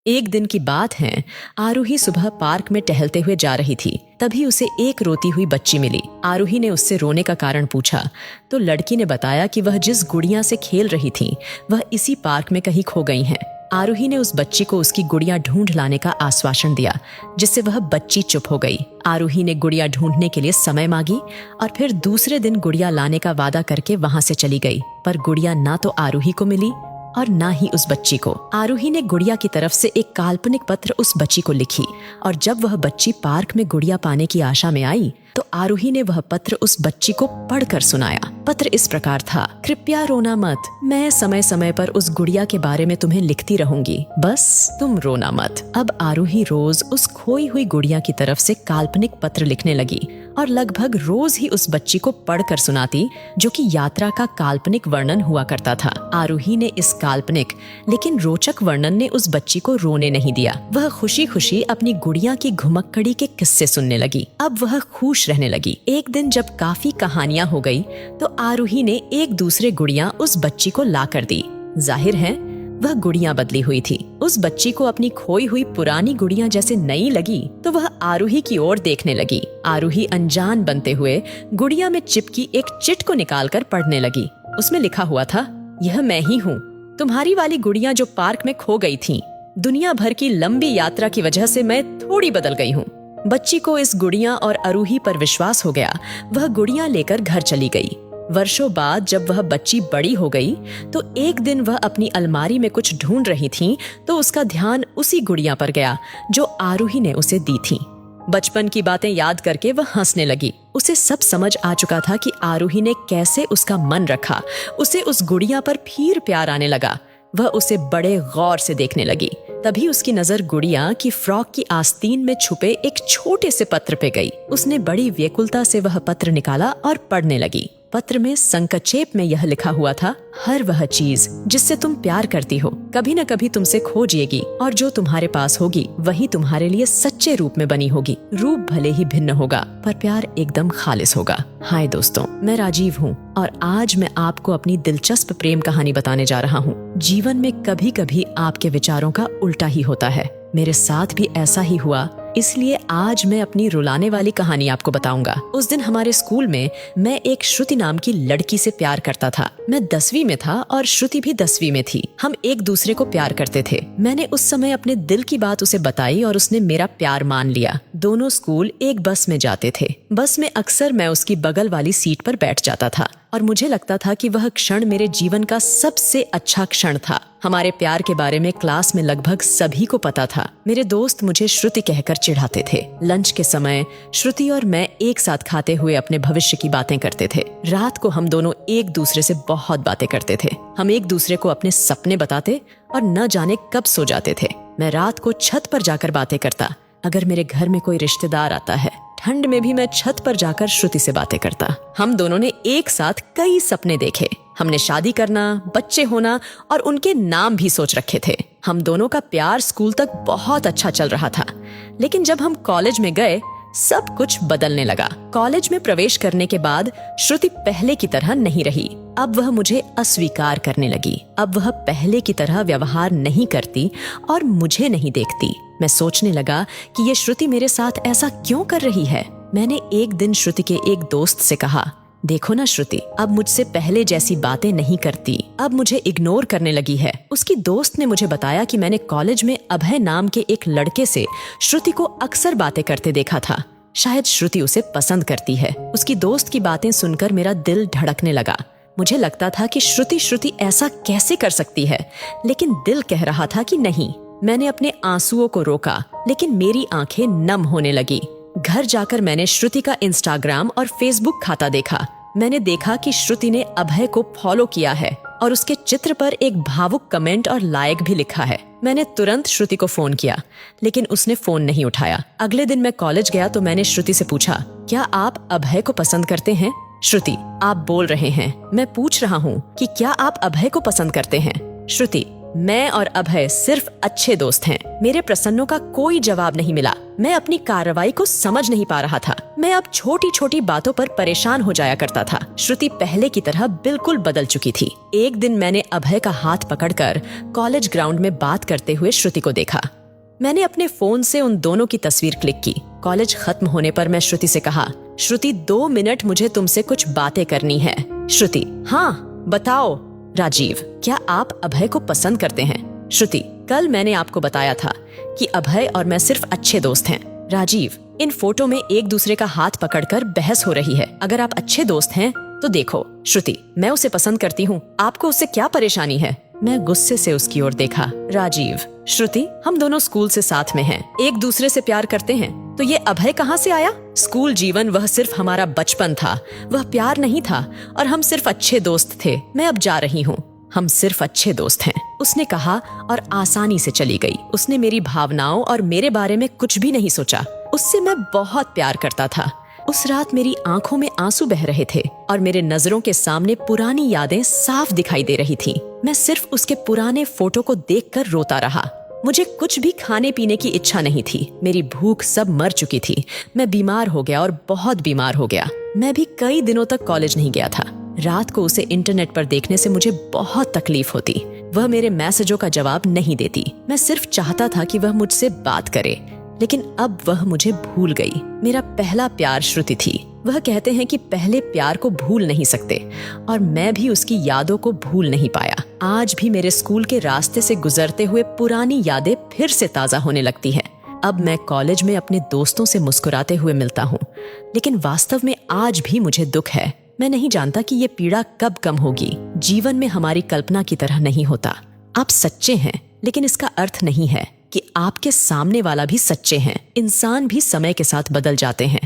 एक दिन की बात है, आरूही सुबह पार्क में टहलते हुए जा रही थी। तभी उसे एक रोती हुई बच्ची मिली। आरूही ने उससे रोने का कारण पूछा तो लड़की ने बताया कि वह जिस गुड़िया से खेल रही थी वह इसी पार्क में कहीं खो गई हैं। आरूही ने उस बच्ची को उसकी गुड़िया ढूंढ लाने का आश्वासन दिया, जिससे वह बच्ची चुप हो गई। आरूही ने गुड़िया ढूंढने के लिए समय मांगी और फिर दूसरे दिन गुड़िया लाने का वादा करके वहां से चली गई। पर गुड़िया ना तो आरूही को मिली और ना ही उस बच्ची को। आरूही ने गुड़िया की तरफ से एक काल्पनिक पत्र उस बच्ची को लिखी और जब वह बच्ची पार्क में गुड़िया पाने की आशा में आई तो आरूही ने वह पत्र उस बच्ची को पढ़कर सुनाया। पत्र इस प्रकार था, कृपया रोना मत, मैं समय समय पर उस गुड़िया के बारे में तुम्हें लिखती रहूंगी, बस तुम रोना मत। अब आरूही रोज उस खोई हुई गुड़िया की तरफ से काल्पनिक पत्र लिखने लगी और लगभग रोज ही उस बच्ची को पढ़कर सुनाती, जो कि यात्रा का काल्पनिक वर्णन हुआ करता था। आरूही ने इस काल्पनिक लेकिन रोचक वर्णन ने उस बच्ची को रोने नहीं दिया। वह खुशी खुशी अपनी गुड़िया की घुमक्कड़ी के किस्से सुनने लगी। अब वह खुश रहने लगी। एक दिन जब काफी कहानियां हो गई तो आरूही ने एक दूसरे गुड़िया उस बच्ची को ला कर दी। जाहिर है वह गुड़िया बदली हुई थी। उस बच्ची को अपनी खोई हुई पुरानी गुड़िया जैसे नई लगी तो वह आरूही की ओर देखने लगी। आरूही अनजान बनते हुए गुड़िया में चिपकी एक चिट को निकालकर पढ़ने लगी। उसमें लिखा हुआ था, यह मैं ही हूँ, तुम्हारी वाली गुड़िया जो पार्क में खो गई थी। दुनिया भर की लंबी यात्रा की वजह से मैं थोड़ी बदल गई हूँ। बच्ची को इस गुड़िया और आरूही पर विश्वास हो गया। वह गुड़िया लेकर घर चली गई। वर्षों बाद जब वह बच्ची बड़ी हो गई तो एक दिन वह अपनी अलमारी में कुछ ढूंढ रही थी तो उसका ध्यान उसी गुड़िया पर गया जो आरूही ने उसे दी थी। बचपन की बातें याद करके वह हंसने लगी। उसे सब समझ आ चुका था कि आरूही ने कैसे उसका मन रखा। उसे उस गुड़िया पर फिर प्यार आने लगा। वह उसे बड़े गौर से देखने लगी। तभी उसकी नजर गुड़िया की फ्रॉक की आस्तीन में छुपे एक छोटे से पत्र पे गई। उसने बड़ी व्याकुलता से वह पत्र निकाला और पढ़ने लगी। पत्र में संक्षेप में यह लिखा हुआ था, हर वह चीज जिससे तुम प्यार करती हो कभी न कभी तुमसे खो जाएगी और जो तुम्हारे पास होगी वही तुम्हारे लिए सच्चे रूप में बनी होगी। रूप भले ही भिन्न होगा पर प्यार एकदम खालिस होगा। हाय दोस्तों, मैं राजीव हूँ और आज मैं आपको अपनी दिलचस्प प्रेम कहानी बताने जा रहा हूँ। जीवन में कभी कभी आपके विचारों का उल्टा ही होता है। मेरे साथ भी ऐसा ही हुआ, इसलिए आज मैं अपनी रुलाने वाली कहानी आपको बताऊंगा। उस दिन हमारे स्कूल में मैं एक श्रुति नाम की लड़की से प्यार करता था। मैं 10वीं में था और श्रुति भी 10वीं में थी। हम एक दूसरे को प्यार करते थे। मैंने उस समय अपने दिल की बात उसे बताई और उसने मेरा प्यार मान लिया। दोनों स्कूल एक बस में जाते थे। बस में अक्सर मैं उसकी बगल वाली सीट पर बैठ जाता था और मुझे लगता था कि वह क्षण मेरे जीवन का सबसे अच्छा क्षण था। हमारे प्यार के बारे में क्लास में लगभग सभी को पता था। मेरे दोस्त मुझे श्रुति कहकर चिढ़ाते थे। लंच के समय श्रुति और मैं एक साथ खाते हुए अपने भविष्य की बातें करते थे। रात को हम दोनों एक दूसरे से बहुत बातें करते थे। हम एक दूसरे को अपने सपने बताते और न जाने कब सो जाते थे। मैं रात को छत पर जाकर बातें करता। अगर मेरे घर में कोई रिश्तेदार आता है, ठंड में भी मैं छत पर जाकर श्रुति से बातें करता। हम दोनों ने एक साथ कई सपने देखे। हमने शादी करना, बच्चे होना और उनके नाम भी सोच रखे थे। हम दोनों का प्यार स्कूल तक बहुत अच्छा चल रहा था। लेकिन जब हम कॉलेज में गए सब कुछ बदलने लगा। कॉलेज में प्रवेश करने के बाद श्रुति पहले की तरह नहीं रही। अब वह मुझे अस्वीकार करने लगी। अब वह पहले की तरह व्यवहार नहीं करती और मुझे नहीं देखती। मैं सोचने लगा कि ये श्रुति मेरे साथ ऐसा क्यों कर रही है। मैंने एक दिन श्रुति के एक दोस्त से कहा, देखो ना श्रुति, अब मुझसे पहले जैसी बातें नहीं करती, अब मुझे इग्नोर करने लगी है। उसकी दोस्त ने मुझे बताया कि मैंने कॉलेज में अभय नाम के एक लड़के से श्रुति को अक्सर बातें करते देखा था। शायद श्रुति उसे पसंद करती है। उसकी दोस्त की बातें सुनकर मेरा दिल धड़कने लगा। मुझे लगता था कि श्रुति ऐसा कैसे कर सकती है, लेकिन दिल कह रहा था कि नहीं। मैंने अपने आंसुओं को रोका, लेकिन मेरी आंखें नम होने लगी। घर जाकर मैंने श्रुति का इंस्टाग्राम और फेसबुक खाता देखा। मैंने देखा कि श्रुति ने अभय को फॉलो किया है और उसके चित्र पर एक भावुक कमेंट और लाइक भी लिखा है। मैंने तुरंत श्रुति को फोन किया, लेकिन उसने फोन नहीं उठाया। अगले दिन मैं कॉलेज गया तो मैंने श्रुति से पूछा, क्या आप अभय को पसंद करते हैं? श्रुति, आप बोल रहे हैं। मैं पूछ रहा हूँ कि क्या आप अभय को पसंद करते हैं? श्रुति, मैं और अभय सिर्फ अच्छे दोस्त हैं। मेरे प्रश्नों का कोई जवाब नहीं मिला। मैं अपनी कार्रवाई को समझ नहीं पा रहा था। मैं अब छोटी छोटी बातों पर परेशान हो जाया करता था। श्रुति पहले की तरह बिल्कुल बदल चुकी थी। एक दिन मैंने अभय का हाथ पकड़कर कॉलेज ग्राउंड में बात करते हुए श्रुति को देखा। मैंने अपने फोन से उन दोनों की तस्वीर क्लिक की। कॉलेज खत्म होने पर मैं श्रुति से कहा, श्रुति 2 मिनट मुझे तुमसे कुछ बातें करनी है। श्रुति, हाँ बताओ। राजीव, क्या आप अभय को पसंद करते हैं? श्रुति, कल मैंने आपको बताया था कि अभय और मैं सिर्फ अच्छे दोस्त हैं। राजीव, इन फोटो में एक दूसरे का हाथ पकड़कर बहस हो रही है। अगर आप अच्छे दोस्त हैं तो देखो। श्रुति, मैं उसे पसंद करती हूँ, आपको उससे क्या परेशानी है? मैं गुस्से से उसकी ओर देखा। राजीव, श्रुति, हम दोनों स्कूल से साथ में हैं, एक दूसरे से प्यार करते हैं, तो ये अभय कहाँ से आया? स्कूल जीवन वह सिर्फ हमारा बचपन था, वह प्यार नहीं था, और हम सिर्फ अच्छे दोस्त थे। मैं अब जा रही हूँ, हम सिर्फ अच्छे दोस्त हैं, उसने कहा और आसानी से चली गई। उसने मेरी भावनाओं और मेरे बारे में कुछ भी नहीं सोचा। उससे मैं बहुत प्यार करता था। उस रात मेरी आंखों में आंसू बह रहे थे और मेरे नजरों के सामने पुरानी यादें साफ दिखाई दे रही थी। मैं सिर्फ उसके पुराने फोटो को देखकर रोता रहा। मुझे कुछ भी खाने पीने की इच्छा नहीं थी। मेरी भूख सब मर चुकी थी। मैं बीमार हो गया और बहुत बीमार हो गया। मैं भी कई दिनों तक कॉलेज नहीं गया था। रात को उसे इंटरनेट पर देखने से मुझे बहुत तकलीफ होती। वह मेरे मैसेजों का जवाब नहीं देती। मैं सिर्फ चाहता था कि वह मुझसे बात करे, लेकिन अब वह मुझे भूल गई। मेरा पहला प्यार श्रुति थी। वह कहते हैं कि पहले प्यार को भूल नहीं सकते, और मैं भी उसकी यादों को भूल नहीं पाया। आज भी मेरे स्कूल के रास्ते से गुजरते हुए पुरानी यादें फिर से ताजा होने लगती है। अब मैं कॉलेज में अपने दोस्तों से मुस्कुराते हुए मिलता हूँ, लेकिन वास्तव में आज भी मुझे दुख है। मैं नहीं जानता कि ये पीड़ा कब कम होगी। जीवन में हमारी कल्पना की तरह नहीं होता। आप सच्चे हैं, लेकिन इसका अर्थ नहीं है कि आपके सामने वाला भी सच्चे हैं। इंसान भी समय के साथ बदल जाते हैं।